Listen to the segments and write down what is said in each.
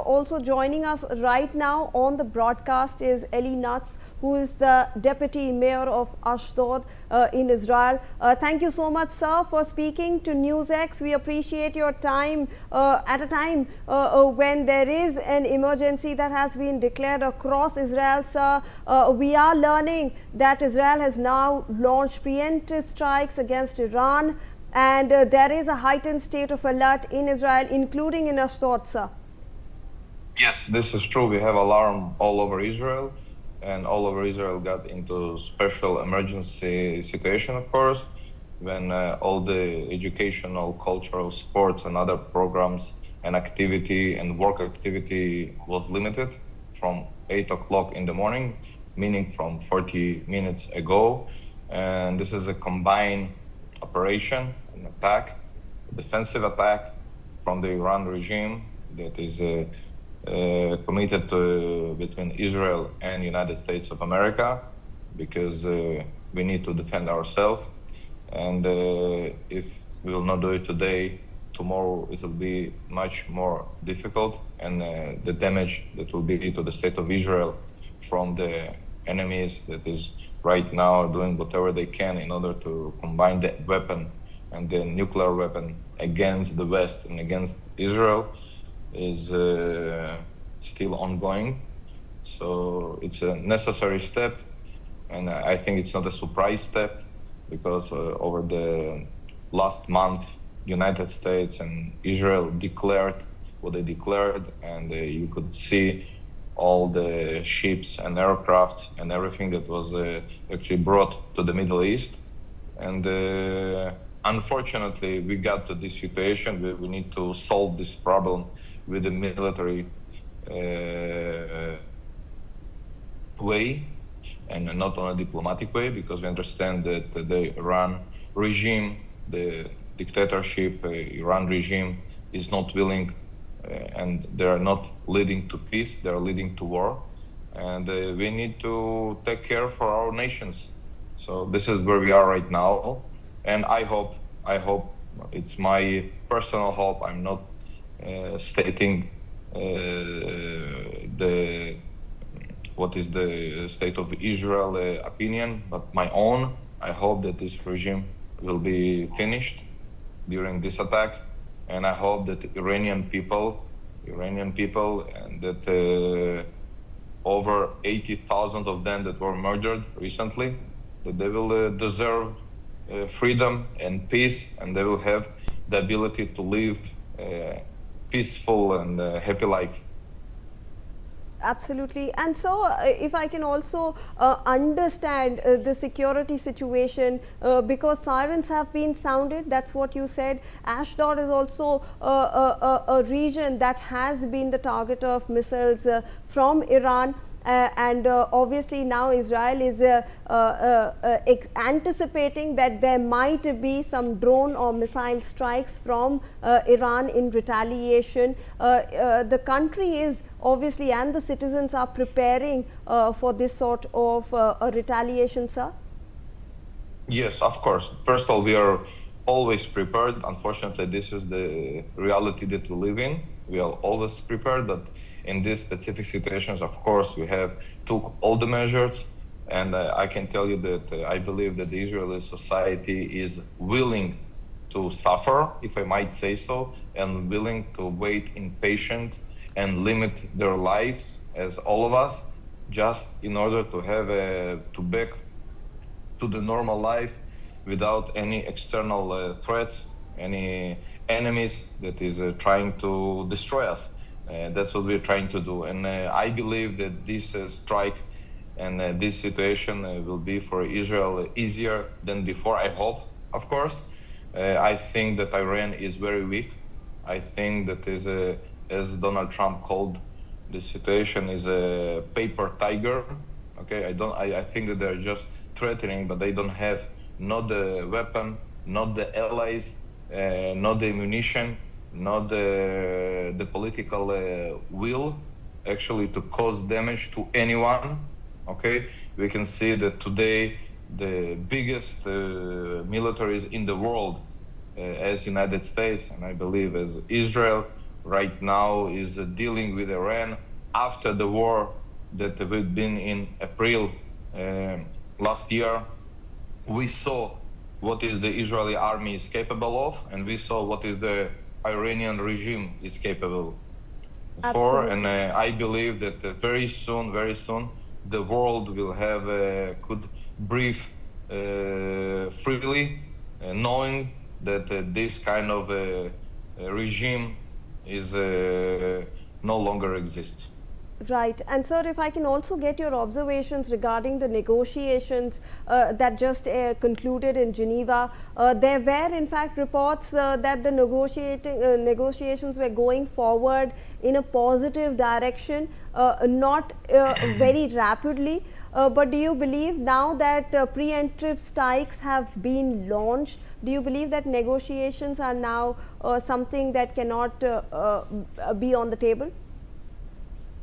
also joining us right now on the broadcast is Eli Nacht, who is the Deputy Mayor of Ashdod in Israel. Thank you so much, sir, for speaking to NewsX. We appreciate your time at a time when there is an emergency that has been declared across Israel, sir. We are learning that Israel has now launched preemptive strikes against Iran, and there is a heightened state of alert in Israel, including in Ashdod, sir. Yes, this is true. We have alarm all over Israel, and all over Israel got into special emergency situation, of course, when all the educational, cultural, sports, and other programs and activity and work activity was limited from 8 o'clock in the morning, meaning from 40 minutes ago. And this is a combined operation, an attack, a defensive attack from the Iran regime that is committed between Israel and United States of America, because we need to defend ourselves. And if we will not do it today, tomorrow it will be much more difficult. And the damage that will be to the state of Israel from the enemies that is right now doing whatever they can in order to combine the weapon and the nuclear weapon against the West and against Israel is still ongoing. So it's a necessary step, and I think it's not a surprise step, because over the last month, United States and Israel declared what they declared, and you could see all the ships and aircrafts and everything that was actually brought to the Middle East. And unfortunately, we got to this situation where we need to solve this problem with the military way, and not on a diplomatic way, because we understand that the Iran regime, the dictatorship Iran regime, is not willing, and they are not leading to peace, they are leading to war. And we need to take care for our nations. So this is where we are right now. And I hope, it's my personal hope, I'm not stating what is the state of Israel opinion, but my own. I hope that this regime will be finished during this attack, and I hope that Iranian people, and that over 80,000 of them that were murdered recently, that they will deserve freedom and peace, and they will have the ability to live peaceful and happy life. Absolutely. And so if I can also understand the security situation, because sirens have been sounded, that's what you said. Ashdod is also a region that has been the target of missiles from Iran. And obviously now Israel is anticipating that there might be some drone or missile strikes from Iran in retaliation. The country is obviously, and the citizens are preparing for this sort of a retaliation, sir? Yes, of course. First of all, we are always prepared. Unfortunately, this is the reality that we live in. We are always prepared, but in these specific situations, of course, we have took all the measures. And I can tell you that I believe that the Israeli society is willing to suffer, if I might say so, and willing to wait in patience and limit their lives, as all of us, just in order to have to back to the normal life without any external threats, any enemies that is trying to destroy us. That's what we're trying to do. And I believe that this strike and this situation will be for Israel easier than before, I hope, of course. I think that Iran is very weak. I think that is as Donald Trump called the situation, is a paper tiger. Okay, I think that they're just threatening, but they don't have not the weapon, not the allies, not the ammunition, not the political will actually to cause damage to anyone. Okay, we can see that today the biggest militaries in the world, as United States and I believe as Israel, right now is dealing with Iran after the war that we've been in April last year. We saw what is the Israeli army is capable of, and we saw what is the Iranian regime is capable for. And I believe that very soon, the world will have could breathe freely, knowing that this kind of regime is no longer exists. Right. And sir, if I can also get your observations regarding the negotiations that just concluded in Geneva. There were in fact reports that the negotiations were going forward in a positive direction, not very rapidly. But do you believe now that preemptive strikes have been launched, do you believe that negotiations are now something that cannot be on the table?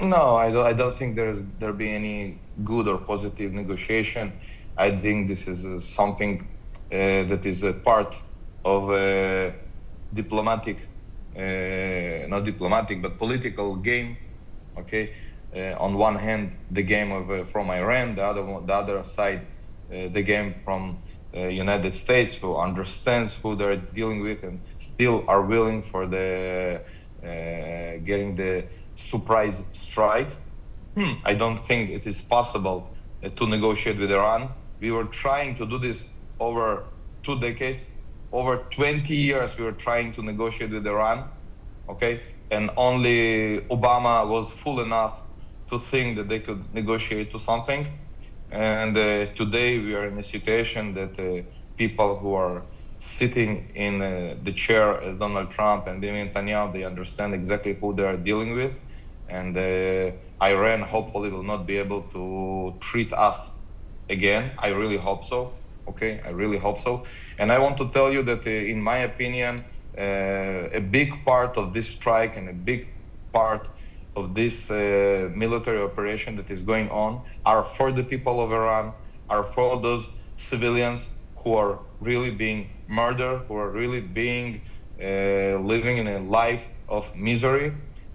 No, I don't think there'll be any good or positive negotiation. I think this is something that is a part of a diplomatic, not diplomatic, but political game. Okay, on one hand, the game of from Iran, the other side, the game from United States, who understands who they're dealing with and still are willing for the getting the surprise strike. I don't think it is possible to negotiate with Iran. We were trying to do this over 2 decades, over 20 years. We were trying to negotiate with Iran, okay? And only Obama was fool enough to think that they could negotiate to something. And today we are in a situation that people who are sitting in the chair as Donald Trump and Benjamin Netanyahu, they understand exactly who they are dealing with. And Iran hopefully will not be able to treat us again. I really hope so. Okay, I really hope so. And I want to tell you that in my opinion, a big part of this strike and a big part of this military operation that is going on are for the people of Iran, are for those civilians who are really being murdered, who are really being living in a life of misery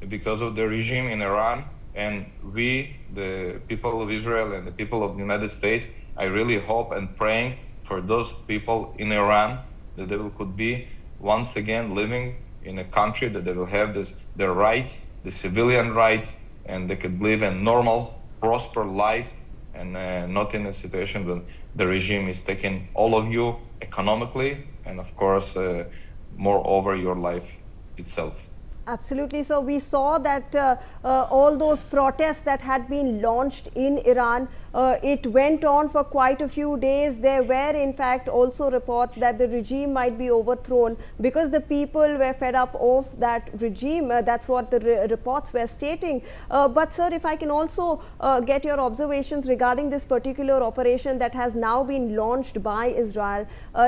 because of the regime in Iran. And we, the people of Israel and the people of the United States, I really hope and praying for those people in Iran that they could be once again living in a country that they will have their rights, the civilian rights, and they could live a normal, prosperous life, and not in a situation where the regime is taking all of you economically and, of course, moreover, your life itself. Absolutely. So we saw that all those protests that had been launched in Iran, it went on for quite a few days. There were in fact also reports that the regime might be overthrown because the people were fed up of that regime. That's what the reports were stating. But sir, if I can also get your observations regarding this particular operation that has now been launched by Israel.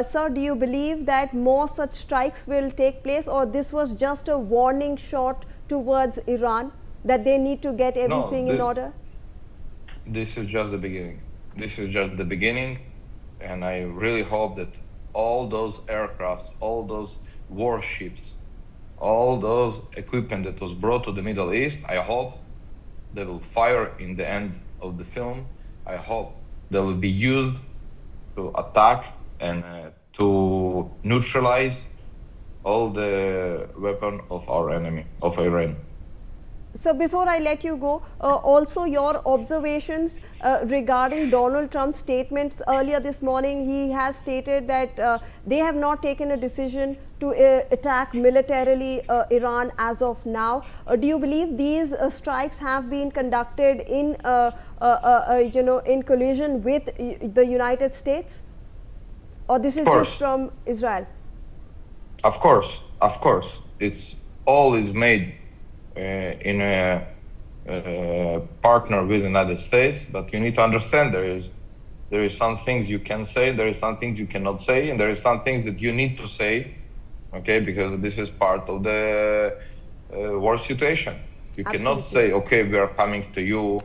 Sir, do you believe that more such strikes will take place, or this was just a warning shot towards Iran that they need to get everything in order? This is just the beginning. This is just the beginning, and I really hope that all those aircrafts, all those warships, all those equipment that was brought to the Middle East, I hope they will fire in the end of the film. I hope they will be used to attack and to neutralize all the weapon of our enemy, of Iran. So before I let you go, also your observations regarding Donald Trump's statements earlier this morning. He has stated that they have not taken a decision to attack militarily Iran as of now. Do you believe these strikes have been conducted in, in collision with the United States, or this is just from Israel? Of course. It's all is made in a partner with the United States, but you need to understand there is some things you can say, there is some things you cannot say, and there is some things that you need to say, okay, because this is part of the war situation. You cannot say, okay, we are coming to you,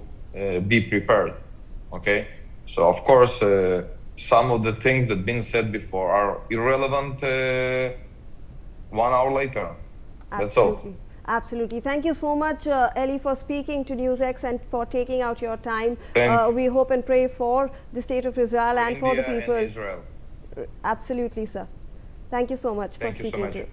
be prepared, okay? So of course, some of the things that been said before are irrelevant 1 hour later. That's all. Absolutely. Thank you so much, Eli, for speaking to NewsX and for taking out your time. We hope and pray for the state of Israel and for the people. And Israel. Absolutely, sir. Thank you so much for speaking to